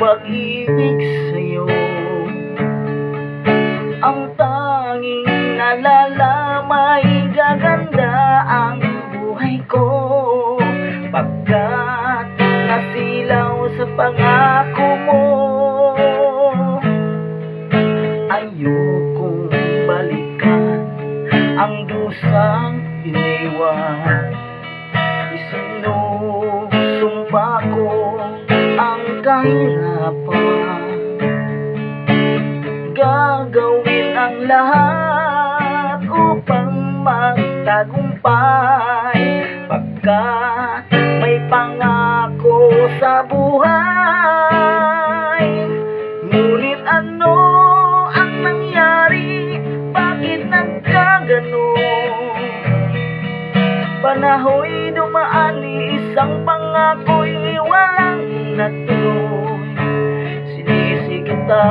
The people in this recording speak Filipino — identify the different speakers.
Speaker 1: pag-ibig sa'yo. Ang tanging nalalamay, gaganda ang buhay ko pagkat nasilaw sa pangako mo. Ayokong balikan ang dusang iniwan. Isinusumpa ko ang kahirapan. Gagawin ang lahat upang magtagumpay pagkat may pangako sa buhay. Ngunit ano ang nangyari? Bakit nagkaganon? Panahoy dumaan, isang pangako'y walang natuloy. Sinisi kita